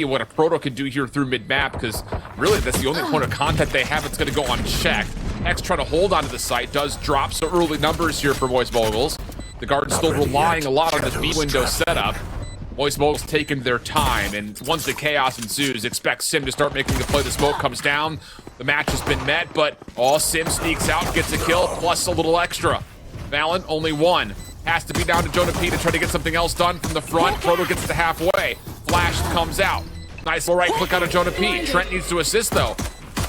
what a Proto can do here through mid-map, because really that's the only point of contact they have that's going to go unchecked. X trying to hold onto the site, does drop, so early numbers here for Moist Moguls. The guard's still relying a lot on this B window setup. Moist Moguls taking their time, and once the chaos ensues, expect Sim to start making the play. The smoke comes down, the match has been met, but Sim sneaks out, gets a kill, plus a little extra. Valen, only one. Has to be down to Jonah P to try to get something else done from the front. Proto gets to halfway. Flash comes out. Nice little right click out of Jonah P. Trent needs to assist though.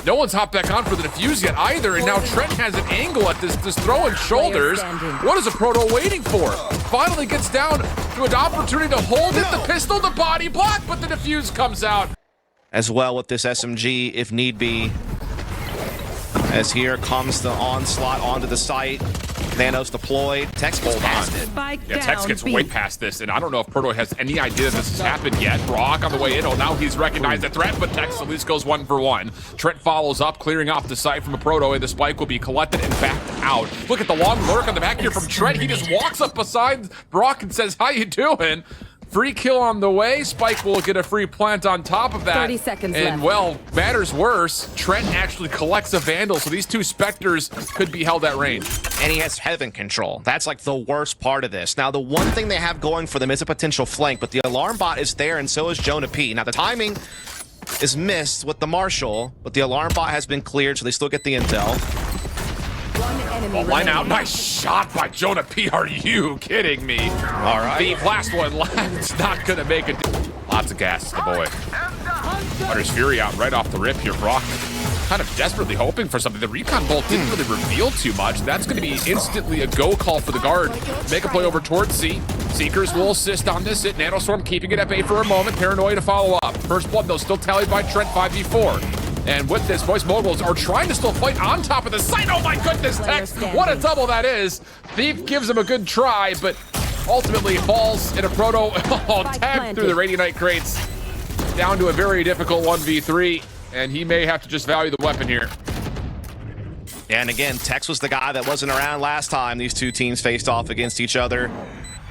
No one's hopped back on for the defuse yet either, and now Trent has an angle at this throwing shoulders. What is a Proto waiting for? Finally gets down to an opportunity to hold it. The pistol, the body block, but the defuse comes out. As well with this SMG, if need be. As here comes the onslaught onto the site. Nanos deployed. Tex gets past it. Yeah, Tex gets way past this, and I don't know if Proto has any idea this has happened yet. Brock on the way in. Oh, now he's recognized the threat, but Tex at least goes 1 for 1. Trent follows up, clearing off the site from a Proto, and the spike will be collected and backed out. Look at the long lurk on the back here from Trent. He just walks up beside Brock and says, "How you doing?" Free kill on the way. Spike will get a free plant on top of that. 30 seconds and left. well, matters worse, Trent actually collects a Vandal, so these two Spectres could be held at range. And he has heaven control. That's like the worst part of this. Now, the one thing they have going for them is a potential flank, but the alarm bot is there, and so is Jonah P. Now, the timing is missed with the Marshall, but the alarm bot has been cleared, so they still get the intel. Line out. Nice shot by Jonah P. Are you kidding me? All right. The last one lands. Not going to make it. Lots of gas, the boy. Hunter's Fury out right off the rip here. Brock kind of desperately hoping for something. The recon bolt didn't really reveal too much. That's going to be instantly a go call for the guard. Make a play over towards C. Seekers will assist on this. Nanoswarm keeping it at bay for a moment. Paranoia to follow up. First blood, though, still tallied by Trent 5v4. And with this, Moist Moguls are trying to still fight on top of the site. Oh my goodness, Tex, what a double that is. Thief gives him a good try, but ultimately falls in a Proto. Tagged through the Radiant crates. Down to a very difficult 1v3, and he may have to just value the weapon here. And again, Tex was the guy that wasn't around last time these two teams faced off against each other.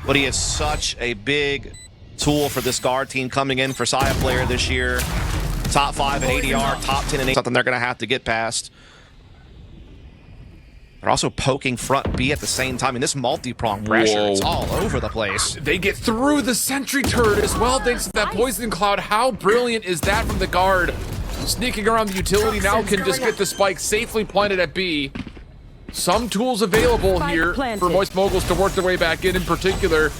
But he is such a big tool for this guard team coming in for Saya player this year. Top 5 in ADR, top 10 in 8, something they're going to have to get past. They're also poking front B at the same time, and this multi-prong pressure, it's all over the place. They get through the sentry turret as well, thanks to that poison cloud. How brilliant is that from the guard? Sneaking around the utility now can just get the spike safely planted at B. Some tools available here for Moist Moguls to work their way back in particular.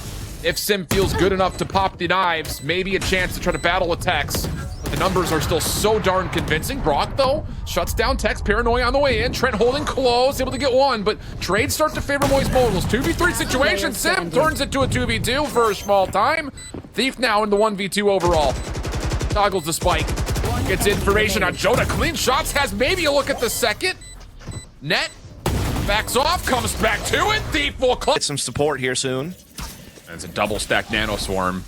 If Sim feels good enough to pop the knives, maybe a chance to try to battle with Tex. But the numbers are still so darn convincing. Brock, though, shuts down Tex. Paranoia on the way in. Trent holding close, able to get one, but trades start to favor Moist Moguls. 2v3 situation. Sim turns it to a 2v2 for a small time. Thief now in the 1v2 overall. Toggles the spike. Gets information on Jonah. Clean shots. Has maybe a look at the second. Net. Backs off. Comes back to it. Thief will Get some support here soon. And it's a double stack nano swarm.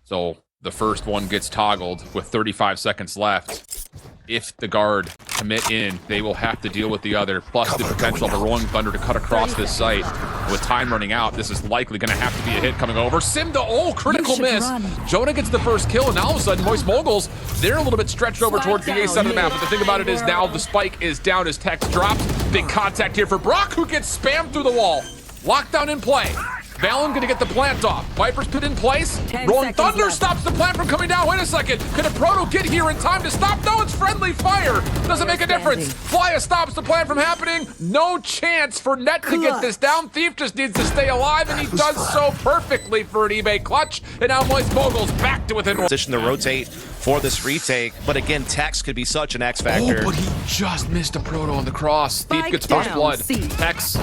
So the first one gets toggled with 35 seconds left. If the guard commit in, they will have to deal with the other, plus the potential of a Rolling Thunder to cut across this site. With time running out, this is likely going to have to be a hit coming over. Sim to critical miss. Jonah gets the first kill, and all of a sudden, Moist Moguls, they're a little bit stretched over towards the A side of the map. But the thing about it is now the spike is down as Tex drops. Big contact here for Brock, who gets spammed through the wall. Lockdown in play. Valen gonna get the plant off. Viper's put in place. Rolling Thunder stops the plant from coming down. Wait a second. Can a Proto get here in time to stop? No, it's friendly fire. Doesn't make a difference. Flya stops the plant from happening. No chance for Net to get this down. Thief just needs to stay alive, and he does so perfectly for an eBay clutch. And now Moist Moguls back to within. Position to rotate for this retake, but again, Tex could be such an X factor. Oh, but he just missed a Proto on the cross. Thief gets first blood. Tex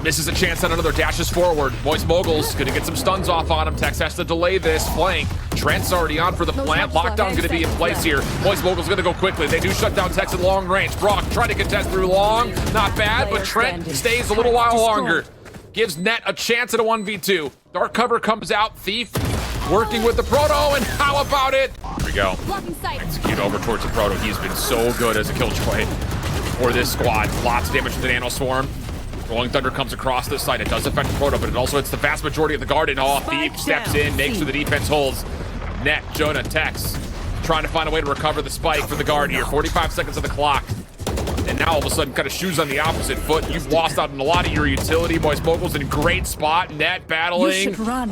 misses a chance on another, dashes forward. Moist Moguls gonna get some stuns off on him. Tex has to delay this flank. Trent's already on for the plant. Lockdown gonna be in place here. Moist Moguls gonna go quickly. They do shut down Tex at long range. Brock trying to contest through long. Not bad, but Trent stays a little while longer. Gives Net a chance at a 1v2. Dark cover comes out. Thief working with the Proto, and how about it? Here we go. Execute over towards the Proto. He's been so good as a killjoy for this squad. Lots of damage to the Nano Swarm. Rolling Thunder comes across this side. It does affect the Proto, but it also hits the vast majority of the guard. And Thief steps in, makes sure the defense holds. Net, Jonah, Tex. trying to find a way to recover the spike for the guard here. 45 seconds on the clock. And now all of a sudden, kind of shoes on the opposite foot. You've lost out on a lot of your utility. Moguls in a great spot. Net battling. You should run.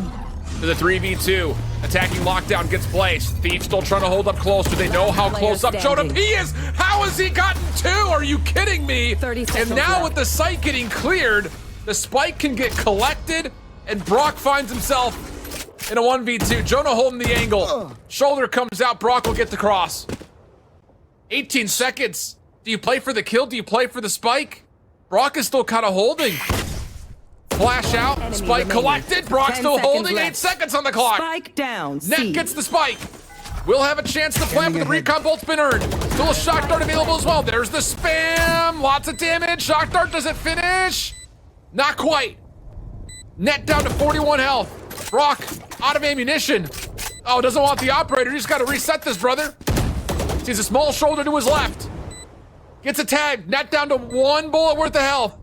To the 3v2. Attacking lockdown gets placed. Thief still trying to hold up close. Do they know how close up Jonah P is? How has he gotten 2? Are you kidding me? 30 seconds and now left. with the site getting cleared, the spike can get collected, and Brock finds himself in a 1v2. Jonah holding the angle. Shoulder comes out. Brock will get the cross. 18 seconds. Do you play for the kill? Do you play for the spike? Brock is still kind of holding. Flash out. Enemy Spike remaining. collected. Brock 10 still seconds holding. left. 8 seconds on the clock. Spike down. Net C. gets the spike. We'll have a chance to plant, but the recon bolt's been earned. Still a shock dart available as well. There's the spam. Lots of damage. Shock dart doesn't finish. Not quite. Net down to 41 health. Brock out of ammunition. Oh, doesn't want the operator. He's got to reset this, brother. Sees a small shoulder to his left. Gets a tag. Net down to 1 bullet worth of health.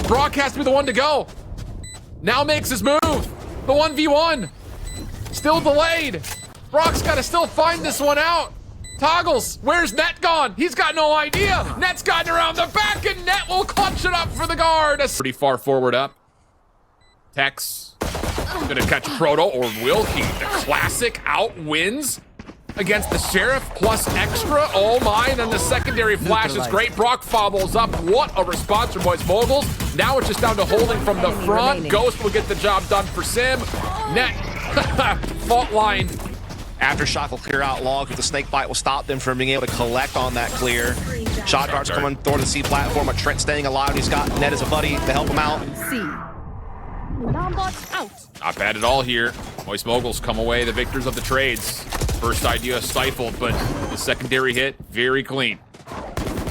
Brock has to be the one to go. Now makes his move. The 1v1. Still delayed. Brock's got to still find this one out. Toggles. Where's Net gone? He's got no idea. Net's gotten around the back, and Net will clutch it up for the guard. Pretty far forward up. Tex. Gonna catch Proto, or will he? The classic outwins against the Sheriff plus extra. Oh my, and then the secondary flash is great. Brock follows up. What a response from Moguls. Now it's just down to holding from the front. remaining. Ghost will get the job done for Sim. Net. Fault line. Aftershock will clear out log, but the snake bite will stop them from being able to collect on that clear. Shot darts coming toward the C platform, but Trent staying alive. He's got Net as a buddy to help him out. C. Bombot out. Not bad at all here. Moguls come away the victors of the trades. First idea stifled, but the secondary hit, very clean.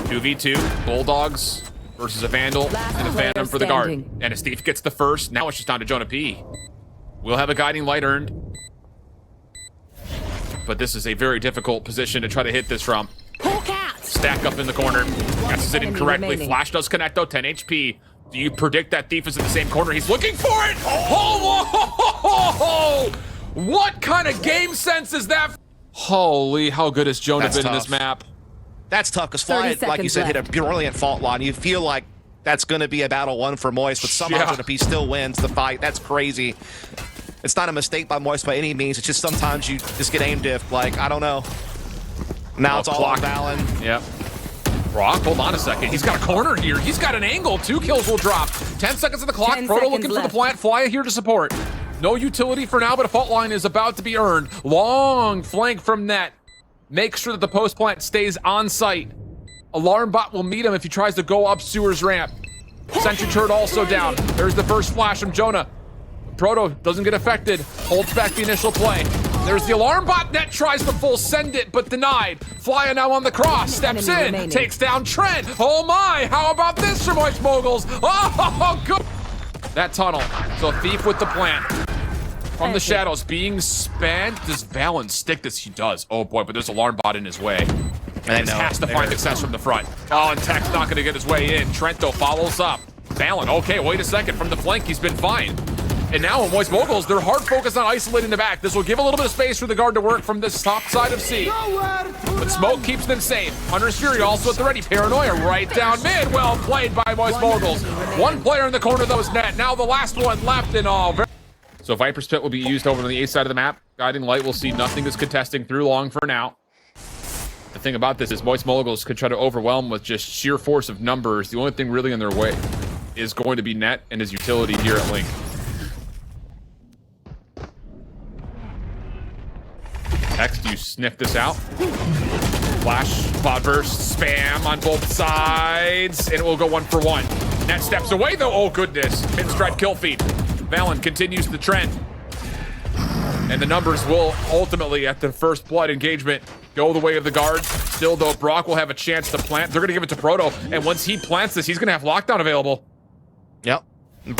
2v2, Bulldogs versus a Vandal and a player Phantom for the guard. standing. And a Steve gets the first. Now it's just down to Jonah P. We'll have a guiding light earned. But this is a very difficult position to try to hit this from. Pull cats. Stack up in the corner. Guesses it enemy incorrectly. remaining. Flash does connect though, 10 HP. Do you predict that Thief is in the same corner? He's looking for it! Oh! What kind of game sense is that? Holy, how good has Jonah That's been in tough. this map? That's tough, because 30 Fly, like you seconds said, hit a brilliant fault line. You feel like that's going to be a battle won for Moist, but somehow Yeah. Jonah P still wins the fight. That's crazy. It's not a mistake by Moist by any means. It's just sometimes you just get aim diffed. Like, I don't know. Now it's all on Clock. Valen. Yep. Brock, hold on a second. He's got a corner here. He's got an angle. 2 kills will drop. 10 seconds on the clock. 10 Proto seconds looking for the left. plant. Fly here to support. No utility for now, but a fault line is about to be earned. Long flank from Net. Make sure that the post plant stays on site. Alarm bot will meet him if he tries to go up Sewer's ramp. Sentry turret also down. There's the first flash from Jonah. Proto doesn't get affected. Holds back the initial play. There's the alarm bot. Net tries to full send it, but denied. Flyer now on the cross. Steps Enemy in. remaining. Takes down Trent. Oh my. How about this for Moguls? Oh, good. That tunnel. So Thief with the plant. From the shadows being spent. Does Valen stick this? He does. Oh boy, but there's alarm bot in his way. And know has to it. find success from the front. Oh, and Tech's not going to get his way in. Trento follows up. Valen, okay, wait a second. From the flank, he's been fine. And now in Moguls, they're hard focused on isolating the back. This will give a little bit of space for the guard to work from this top side of C. But smoke keeps them safe. Hunter's Fury also at the ready. Paranoia right down mid. Well played by Moguls. One player in the corner, though, is Net. Now the last one left, and so Viper's Pit will be used over on the A side of the map. Guiding Light will see nothing is contesting through long for now. The thing about this is Moguls could try to overwhelm with just sheer force of numbers. The only thing really in their way is going to be Net and his utility here at Link. Next, you sniff this out. Flash, cloud burst, spam on both sides, and it will go 1 for 1. Net steps away though. Oh goodness, mid-stride kill feed. Valen continues the trend. And the numbers will ultimately, at the first blood engagement, go the way of the guard. Still though, Brock will have a chance to plant. They're gonna give it to Proto, and once he plants this, he's gonna have lockdown available. Yep.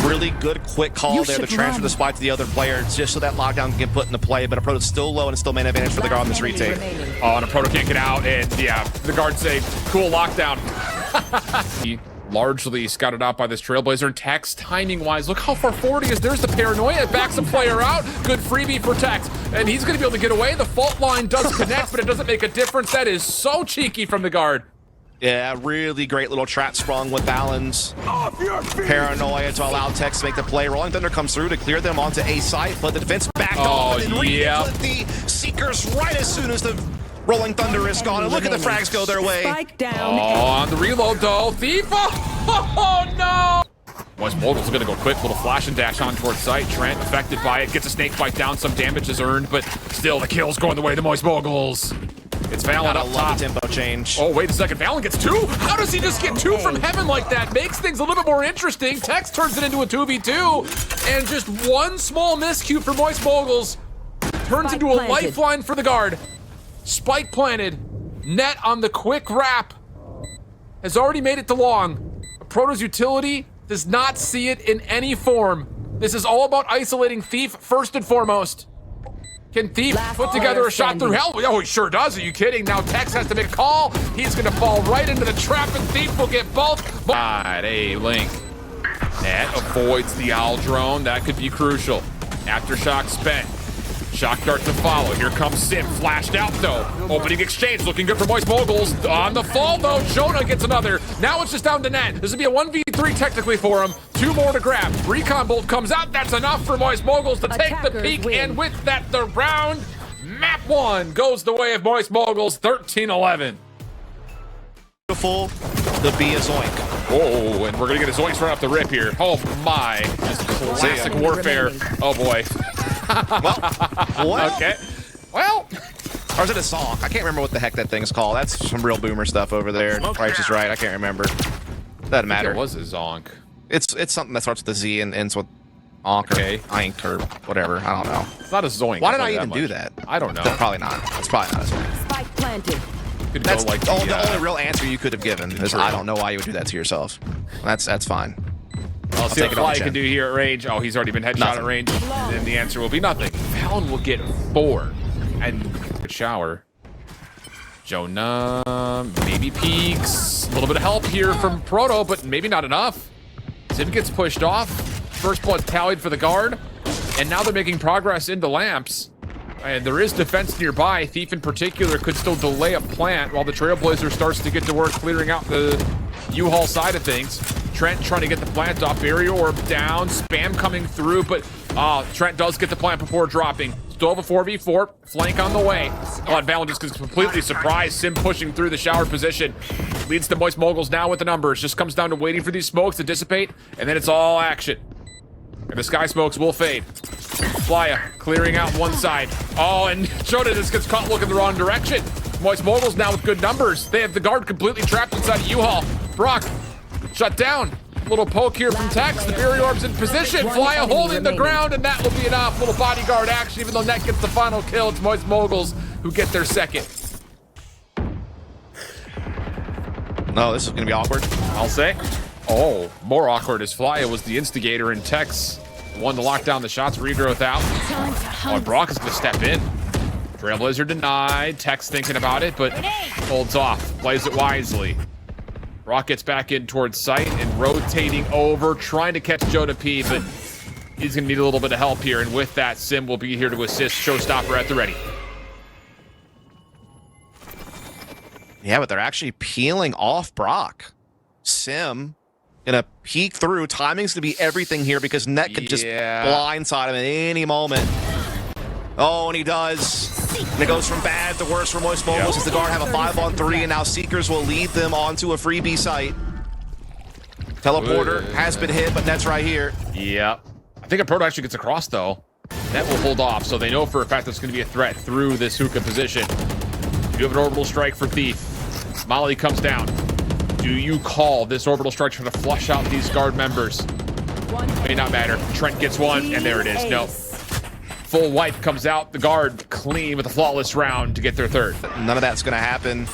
Really good, quick call You there to should transfer run. the spike to the other player, just so that lockdown can get put into play. But a Proto's still low and it's still main advantage for the guard on this retake. Oh, and a Proto can't get out, and yeah, the guards say, cool lockdown. largely scouted out by this Trailblazer. And Tex, timing-wise, look how far forward he is. There's the paranoia. It backs the player out. Good freebie for Tex. And he's going to be able to get away. The fault line does connect, but it doesn't make a difference. That is so cheeky from the guard. Yeah, really great little trap sprung with balance. Paranoia to allow Tex to make the play. Rolling Thunder comes through to clear them onto A site, but the defense backed off and then with the Seekers right as soon as the Rolling Thunder is gone. And look at the frags go their way. Spike down. Oh, on the reload though. Thief. Oh no! Moist Moguls going to go quick, little flash and dash on towards site. Trent affected by it, gets a snake bite down, some damage is earned, but still the kill's going the way of the Moist Moguls. It's Valen up top. Tempo change. Oh, wait a second. Valen gets 2? How does he just get 2 from heaven like that? Makes things a little bit more interesting. Tex turns it into a 2v2. And just one small miscue for Moist Moguls turns into a lifeline for the guard. Spike planted. Net on the quick wrap. Has already made it to long. Proto's utility does not see it in any form. This is all about isolating Thief first and foremost. Can Thief put together a shot through hell? Oh, he sure does. Are you kidding? Now Tex has to make a call. He's going to fall right into the trap, and Thief will get both. A link. Net avoids the owl drone. That could be crucial. Aftershock spent. Shock dart to follow. Here comes Sim. Flashed out, though. Opening exchange. Looking good for Moist Moguls. On the fall, though. Jonah gets another. Now it's just down to Net. This would be a 1v3 technically for him. 2 more to grab. Recon bolt comes out. That's enough for Moist Moguls to take the peak. And with that, the round, map 1 goes the way of Moist Moguls. 13-11. Beautiful. The B is Zoink. Oh, and we're going to get a Zoinks run off the rip here. Oh, my. Just classic warfare. Oh, boy. Well, okay. Well, or is it a song? I can't remember what the heck that thing's called. That's some real boomer stuff over there. Price is right. I can't remember. Doesn't matter. It was a zonk. It's something that starts with a Z and ends with onk or ink or whatever. I don't know. It's not a zoink. Why did I even do that? I don't know. That's probably not. It's probably not a zoink. Spike planted. Could That's go like the only real answer you could have given. Is I don't know why you would do that to yourself. That's fine. I'll see what Fly can do here at range. Oh, he's already been headshot at range. Then the answer will be nothing. Valen will get 4. And good shower. Jonah maybe peeks. A little bit of help here from Proto, but maybe not enough. Sim gets pushed off. First blood tallied for the guard. And now they're making progress into lamps. And there is defense nearby. Thief in particular could still delay a plant while the Trailblazer starts to get to work clearing out the U-Haul side of things. Trent trying to get the plant off. Barrier orb down. Spam coming through, but Trent does get the plant before dropping. Still have a 4v4. Flank on the way. And Valen just gets completely surprised. Sim pushing through the shower position. Leads the Moist Moguls now with the numbers. Just comes down to waiting for these smokes to dissipate, and then it's all action. And the sky smokes will fade. Flya clearing out one side. Oh, and Jonah just gets caught looking the wrong direction. Moist Moguls now with good numbers. They have the guard completely trapped inside of U-Haul. Brock shut down. Little poke here from Tex. The barrier orb's in position. Flya holding the ground, and that will be enough. Little bodyguard action, even though Net gets the final kill. It's Moist Moguls who get their second. No, this is going to be awkward. I'll say. Oh, more awkward as Flya was the instigator, and Tex won to lock down the shots. Regrowth out. Oh, and Brock is going to step in. Trailblazer denied. Tex thinking about it, but holds off. Plays it wisely. Brock gets back in towards site and rotating over, trying to catch Joe to P, but he's going to need a little bit of help here. And with that, Sim will be here to assist. Showstopper at the ready. Yeah, but they're actually peeling off Brock. Sim gonna peek through. Timing's gonna be everything here because Net could just blindside him at any moment. Oh, and he does. And it goes from bad to worse for Moist Moguls as the guard have a 5-on-3, and now Seekers will lead them onto a freebie site. Teleporter has been hit, but Net's right here. Yep. I think a Proto actually gets across, though. Net will hold off, so they know for a fact that's going to be a threat through this hookah position. You have an orbital strike for Thief. Molly comes down. Do you call this orbital strike trying to flush out these guard members? May not matter. Trent gets one, and there it is. No. Full wipe comes out. The guard clean with a flawless round to get their third. None of that's going to happen.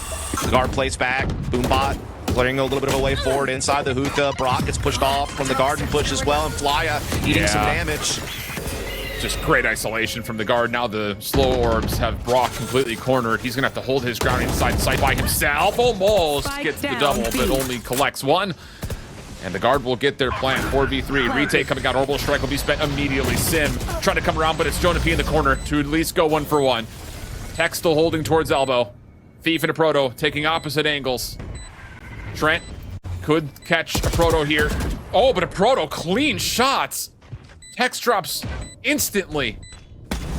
The guard plays back. Boombot clearing a little bit of a way forward inside the hookah. Brock gets pushed off from the garden push as well, and Flya eating some damage. Just great isolation from the guard. Now the slow orbs have Brock completely cornered. He's going to have to hold his ground inside the site by himself. Almost gets the double, but only collects one. And the guard will get their plant. 4v3. Retake coming out. Orbital strike will be spent immediately. Sim trying to come around, but it's Jonah P in the corner to at least go 1-for-1. Tech still holding towards elbow. Thief and a Proto taking opposite angles. Trent could catch a Proto here. Oh, but a Proto clean shots. Tex drops instantly.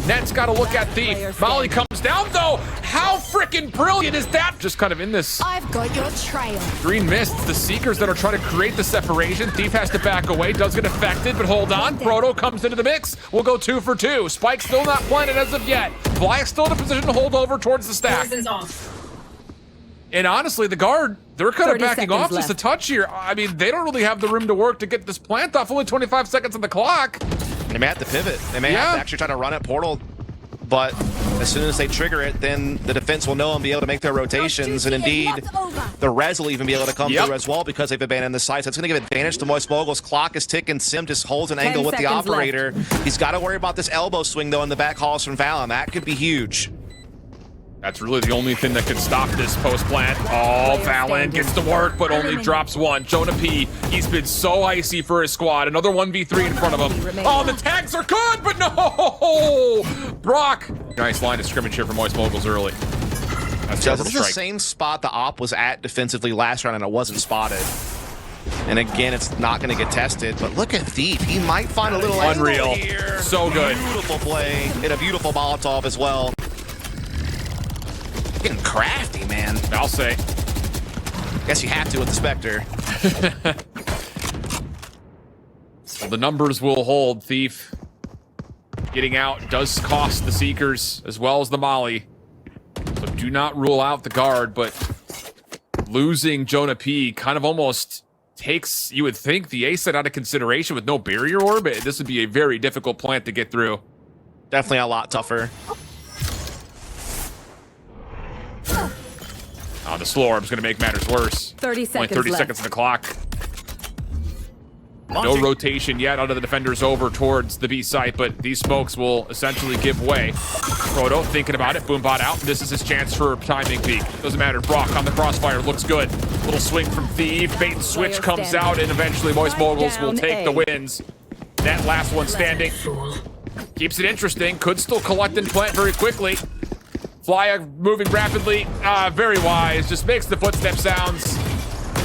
Net's got to look at Thief. Molly comes down though. How freaking brilliant is that? Just kind of in this I've got your trail. green mist. It's the Seekers that are trying to create the separation. Thief has to back away. Does get affected, but hold on. Proto comes into the mix. We'll go 2 for 2. Spike's still not planted as of yet. Black's still in a position to hold over towards the stack. And honestly, the guard, they're kind of 30 backing off seconds just a touch here. I mean, they don't really have the room to work to get this plant off. Only 25 seconds on the clock. They may have to pivot. They may have to actually try to run at portal, but as soon as they trigger it, then the defense will know and be able to make their rotations, and indeed, the res will even be able to come through as well because they've abandoned the site. So it's going to give advantage to Moist Moguls. Clock is ticking. Sim just holds an angle with the operator. He's got to worry about this elbow swing, though, in the back halls from Valen. That could be huge. That's really the only thing that can stop this post plant. Oh, Valen gets to work, but only drops 1. Jonah P, he's been so icy for his squad. Another 1v3 in front of him. Oh, the tags are good, but no! Brock. Nice line of scrimmage here from Moist Moguls early. That's This is the same spot the op was at defensively last round, and it wasn't spotted. And again, it's not going to get tested, but look at Thief. He might find a little Unreal. angle here. So good. Beautiful play. And a beautiful Molotov as well. Getting crafty, man. I'll say. Guess you have to with the Spectre. Well, the numbers will hold. Thief getting out does cost the Seekers as well as the Molly. So do not rule out the guard, but losing Jonah P kind of almost takes, you would think, the A set out of consideration with no barrier orb. This would be a very difficult plant to get through. Definitely a lot tougher. Oh, the slow orb's going to make matters worse. 30 seconds Only 30 left. seconds on the clock. No rotation yet out of the defenders over towards the B site, but these smokes will essentially give way. Proto thinking about it. Boombot out. This is his chance for timing peak. Doesn't matter. Brock on the crossfire. Looks good. Little swing from Thief. Bait and switch comes out, and eventually Moist Moguls will take the wins. That last one standing. Keeps it interesting. Could still collect and plant very quickly. Flya moving rapidly, very wise, just makes the footstep sounds,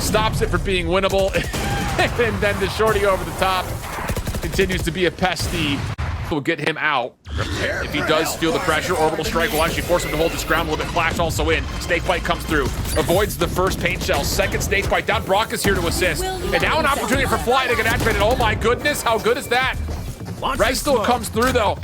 stops it from being winnable, and then the shorty over the top continues to be a pesty. Will get him out. If he does feel the pressure, Orbital Strike will actually force him to hold his ground a little bit. Flash also in. Snakebite comes through. Avoids the first paint shell. Second Snakebite down. Brock is here to assist. And now an opportunity for Fly to get activated. Oh my goodness, how good is that? Res still comes through though.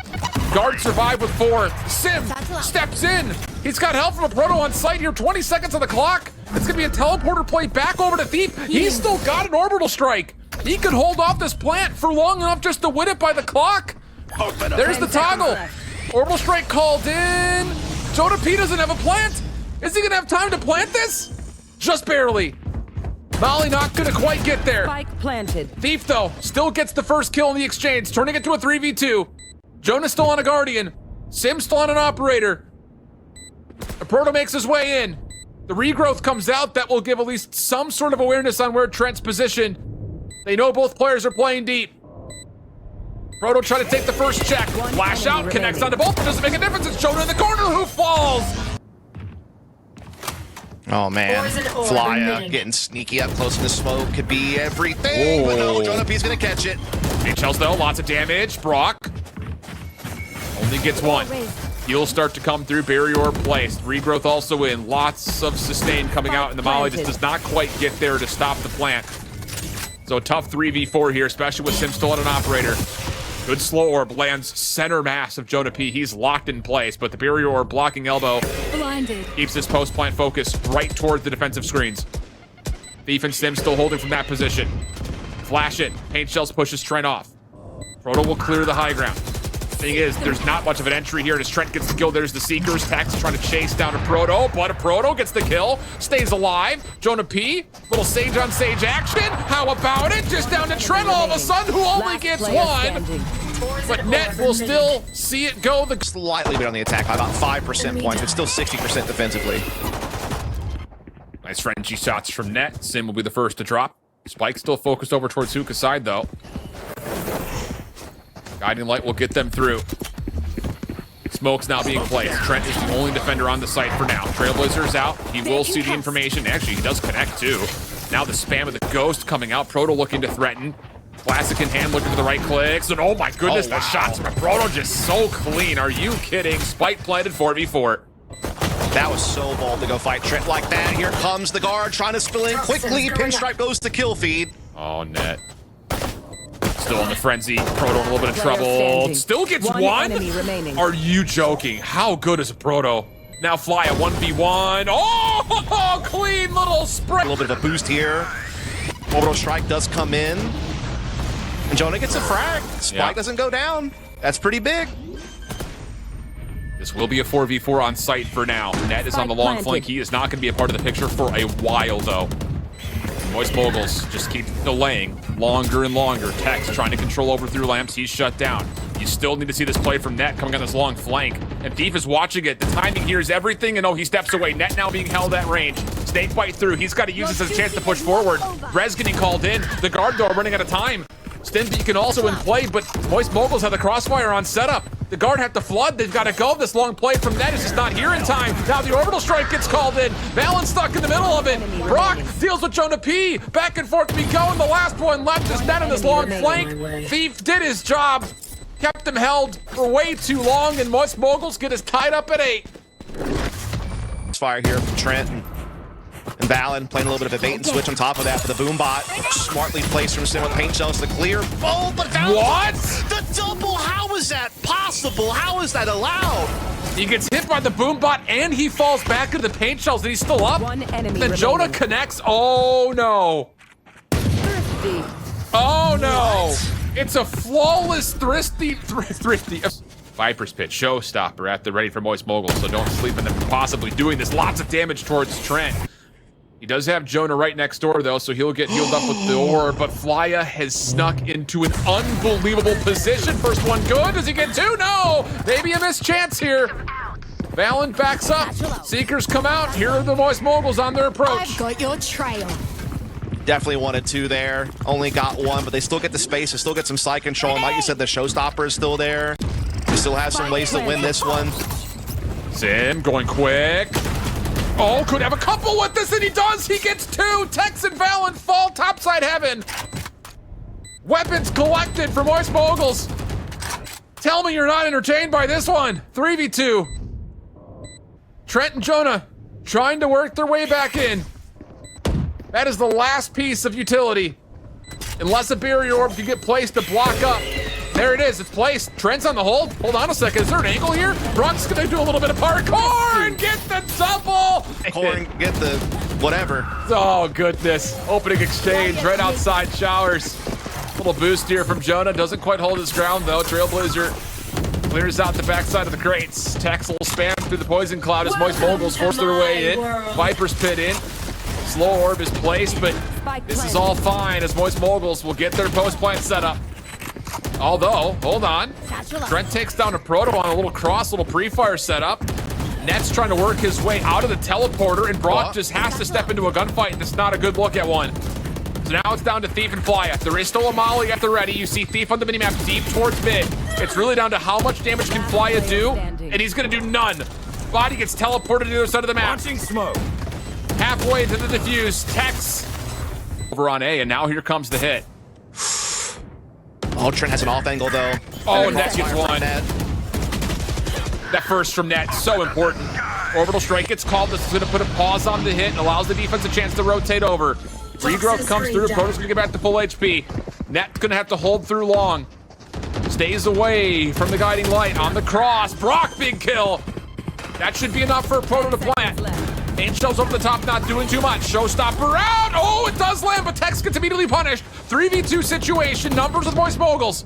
Guard survived with 4. Sim steps in. He's got help from a Proto on site here. 20 seconds on the clock. It's gonna be a teleporter play back over to Thief. He's still got an Orbital Strike. He could hold off this plant for long enough just to win it by the clock. There's the toggle. Orbital Strike called in. Jonah P doesn't have a plant. Is he gonna have time to plant this? Just barely. Molly not gonna quite get there. Spike planted. Thief though, still gets the first kill in the exchange, turning it to a 3v2. Jonah's still on a Guardian. Sim's still on an Operator. The Proto makes his way in. The regrowth comes out. That will give at least some sort of awareness on where Trent's positioned. They know both players are playing deep. Proto trying to take the first check. Flash out, connects onto both. Doesn't make a difference. It's Jonah in the corner who falls. Oh man, Flya getting sneaky up close to the smoke could be everything. But no, Jonah P's gonna catch it. HL's though, lots of damage. Brock only gets 1. He'll start to come through. Barrier orb placed. Regrowth also in. Lots of sustain coming out, and the Molly just does not quite get there to stop the plant. So tough 3v4 here, especially with Sim still on an Operator. Good slow orb lands center mass of Jonah P. He's locked in place, but the barrier orb blocking elbow Blinded. keeps this post plant focus right towards the defensive screens. Thief and Sim still holding from that position. Flash it. Paint shells pushes Trent off. Proto will clear the high ground. Thing is, there's not much of an entry here as Trent gets the kill. There's the Seekers. Tax trying to chase down a Proto, but a Proto gets the kill. Stays alive. Jonah P. Little Sage on Sage action. How about it? Just down to Trent all of a sudden, who only gets 1. But Net will still see it go. The Slightly bit on the attack by about 5% points, but still 60% defensively. nice Frenchie shots from Net. Sim will be the first to drop. Spike still focused over towards Hookah's side, though. Guiding Light will get them through. Smoke's now being placed. Trent is the only defender on the site for now. Trailblazer's out. He will see the information. Actually, he does connect, too. Now the spam of the Ghost coming out. Proto looking to threaten. Classic in hand, looking for the right clicks. And oh my goodness, the shots from Proto just so clean. Are you kidding? Spike planted 4v4. That was so bold to go fight Trent like that. Here comes the guard trying to spill in quickly. Pinstripe goes to kill feed. Oh, net. Still in the frenzy. Proto in a little bit of trouble. Still gets one? Are you joking? How good is a Proto? Now Fly a 1v1. Oh, clean little sprint. A little bit of a boost here. Orbital Strike does come in. And Jonah gets a frag. Spike doesn't go down. That's pretty big. This will be a 4v4 on site for now. Net is on the long flank. He is not going to be a part of the picture for a while, though. Moist Moguls just keep delaying longer and longer. Tex trying to control over through lamps. He's shut down. You still need to see this play from Net coming on this long flank. And Thief is watching it. The timing here is everything. And oh, he steps away. Net now being held at range. Snake bite through. He's got to use this as a chance to push forward. Rez getting called in. The guard, though, running out of time. Stinby can also in play, but Moist Moguls have the crossfire on setup. The guard have to flood. They've got to go. This long play from Net is just not here in time. Now the orbital strike gets called in. Valen stuck in the middle of it. Brock deals with Jonah P. Back and forth we go, and the last one left is Net on this long flank. Thief did his job. Kept him held for way too long, and Moist Moguls get us tied up at 8. Fire here from Trent. And Valen playing a little bit of a bait and switch on top of that for the boom bot. Smartly placed from Sim with paint shells to clear. Oh, but what? The double, how is that possible? How is that allowed? He gets hit by the boom bot and he falls back into the paint shells and he's still up. One enemy then Jonah connects. Oh no. Thrifty. Oh no. What? It's a flawless thrifty. Viper's Pit, showstopper at the ready for Moist Mogul, so don't sleep in them possibly doing this. Lots of damage towards Trent. He does have Jonah right next door, though, so he'll get healed up with the orb, but Flya has snuck into an unbelievable position. First one good. Does he get 2? No! Maybe a missed chance here. Valen backs up. Seekers come out. Here are the Moist Moguls on their approach. I've got your trail. Definitely wanted 2 there. Only got 1, but they still get the space. They still get some side control. And like you said, the showstopper is still there. They still have some ways to win this one. Sim going quick. Oh, could have a couple with this, and he does. He gets 2. Tex and Valen fall topside heaven. Weapons collected for Moist Moguls. Tell me you're not entertained by this one. 3v2. Trent and Jonah trying to work their way back in. That is the last piece of utility. Unless a barrier orb can get placed to block up. There it is, it's placed. Trent's on the hold. Hold on a second, is there an angle here? Brock's gonna do a little bit of parkour and get the double! Corn, get the whatever. Oh goodness, opening exchange right outside Showers. Little boost here from Jonah, doesn't quite hold his ground though. Trailblazer clears out the backside of the crates. Tex will spam through the poison cloud as Moist Moguls force their way in. Viper's Pit in. Slow orb is placed, but this is all fine as Moist Moguls will get their post plant set up. Although, hold on. Trent takes down a Proto on a little cross, little pre-fire setup. Net's trying to work his way out of the teleporter, and Brock just has to step into a gunfight, and it's not a good look at one. So now it's down to Thief and Flya. There is still a molly at the ready. You see Thief on the minimap deep towards mid. It's really down to how much damage can Flya do, and he's gonna do none. Body gets teleported to the other side of the map. Launching smoke. Halfway to the defuse, Tex over on A, and now here comes the hit. Oh, Trent has an off angle though. Oh, Net gets 1. That first from Net, so important. Orbital strike gets called. This is gonna put a pause on the hit and allows the defense a chance to rotate over. Regrowth comes through, Proto's gonna get back to full HP. Net's gonna have to hold through long. Stays away from the guiding light on the cross. Brock, big kill. That should be enough for a Proto to plant. Paint shells over the top, not doing too much. Showstopper out. Oh, it does land, but Tex gets immediately punished. 3v2 situation, numbers with Moist Moguls.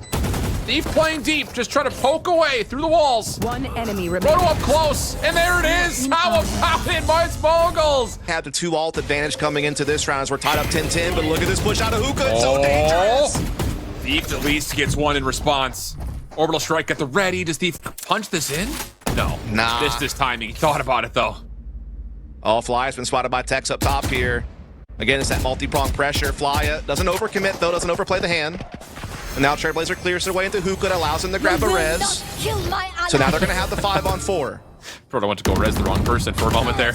Thief playing deep, just trying to poke away through the walls. One enemy remaining. Proto up close, and there it is. How about it, Moist Moguls? Have the 2 ult advantage coming into this round as we're tied up 10-10, but look at this push out of Hookah. It's so dangerous. Thief at least gets 1 in response. Orbital strike at the ready. Does Thief punch this in? No. Nah. This timing. He thought about it though. Oh, Fly's been spotted by Tex up top here. Again, it's that multi-pronged pressure. Flya doesn't overcommit, though, doesn't overplay the hand. And now Trailblazer clears their way into Hookah, allows him to grab a res. So now they're going to have the 5-on-4. Thought I went to go res the wrong person for a moment there.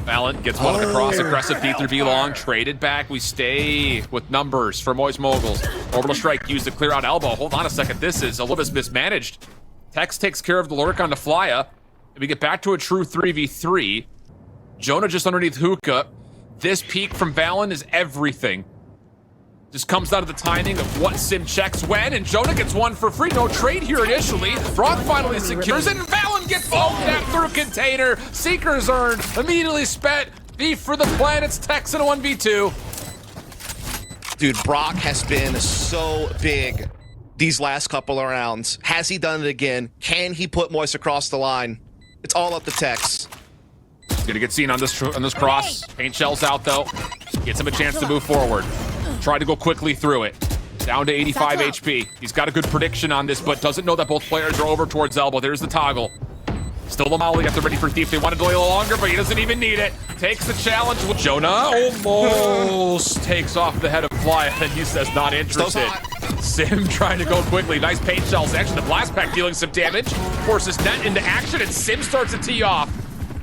Valorant gets one across, aggressive B3B long, traded back. We stay with numbers for Moist Moguls. Orbital Strike used to clear out elbow. Hold on a second, this is a little bit mismanaged. Tex takes care of the lurk on the Flya. And we get back to a true 3v3. Jonah just underneath Hookah. This peak from Valen is everything. Just comes down to the timing of what Sim checks when, and Jonah gets one for free. No trade here initially. Brock finally secures it, and Valen gets that through container. Seekers earned, immediately spent. Beef for the planets, Tex in a 1v2. Dude, Brock has been so big these last couple of rounds. Has he done it again? Can he put Moist across the line? It's all up to Tex. He's gonna get seen on this cross. Paint shells out though. Gets him a chance to move forward. Try to go quickly through it. Down to 85 HP. He's got a good prediction on this, but doesn't know that both players are over towards elbow. There's the toggle. Still the molly at the ready for Thief. They want to delay a little longer, but he doesn't even need it. Takes the challenge. Jonah almost takes off the head of Fly, and he says not interested. Sim trying to go quickly. Nice paint shells. Actually, the blast pack dealing some damage. Forces Net into action, and Sim starts to tee off.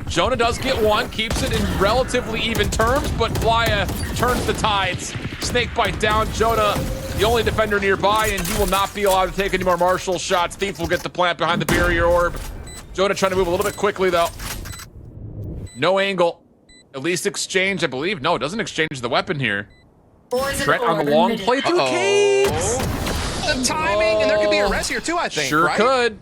Jonah does get one, keeps it in relatively even terms, but Flya turns the tides. Snake bite down. Jonah, the only defender nearby, and he will not be allowed to take any more Marshall shots. Thief will get the plant behind the barrier orb. Jonah trying to move a little bit quickly, though. No angle. At least exchange, I believe. No, it doesn't exchange the weapon here. Tret on the long play through caves. The timing, and there could be a res here too, I think. Sure right? could.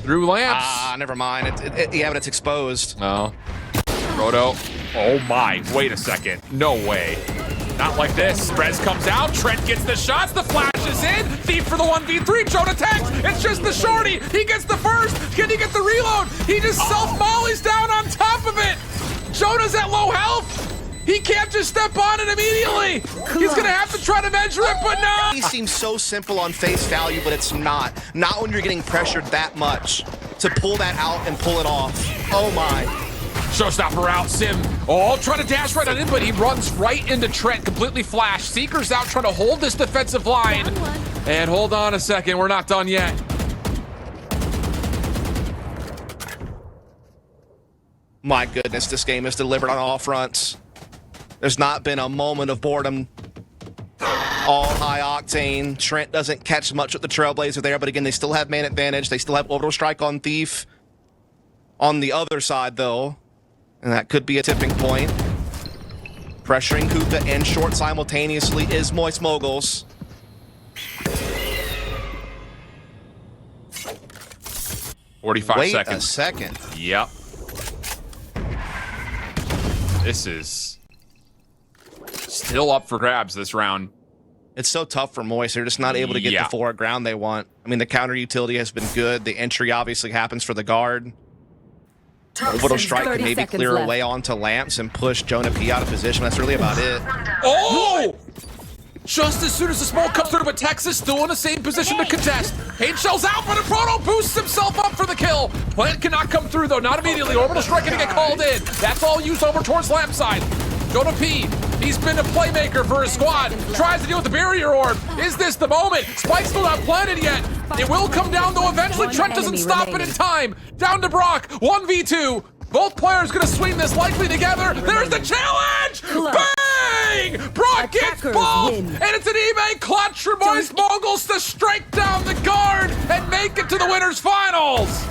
Through lamps. Ah, never mind. Yeah, but it's exposed. No. Roto. Oh my. Wait a second. No way. Not like this. Rez comes out. Trent gets the shots. The flash is in. Thief for the 1v3. Jonah tanks. It's just the shorty. He gets the first. Can he get the reload? He just self-mollies down on top of it. Jonah's at low health. He can't just step on it immediately. He's gonna have to try to measure it, but no. He seems so simple on face value, but it's not. Not when you're getting pressured that much to pull that out and pull it off. Oh my. Showstopper out, Sim. Oh, trying to dash right on in, but he runs right into Trent, completely flashed. Seeker's out trying to hold this defensive line. And hold on a second, we're not done yet. My goodness, this game is delivered on all fronts. There's not been a moment of boredom. All high octane. Trent doesn't catch much with the Trailblazer there, but again, they still have man advantage. They still have Orbital Strike on Thief. On the other side, though, and that could be a tipping point. Pressuring Hookah and Short simultaneously is Moist Moguls. Wait Wait seconds. a second. Yep. This is still up for grabs this round. It's so tough for Moist. They're just not able to get the forward ground they want. I mean, the counter utility has been good. The entry obviously happens for the guard. Orbital Strike can maybe clear away onto lamps and push Jonah P out of position. That's really about it. Oh! Just as soon as the smoke comes through, but Texas still in the same position to contest. Paint shells out, but Proto boosts himself up for the kill. Plant cannot come through, though. Not immediately. Orbital Strike gonna get called in. That's all used over towards lamp side. Jonah P, he's been a playmaker for his squad. Tries to deal with the barrier orb. Is this the moment? Spike's still not planted yet. It will come down, though, eventually. Trent doesn't stop it in time. Down to Brock, 1v2. Both players gonna swing this likely together. There's the challenge! Bang! Brock gets both! And it's an eBay clutch for Moist Moguls to strike down the guard and make it to the winners finals!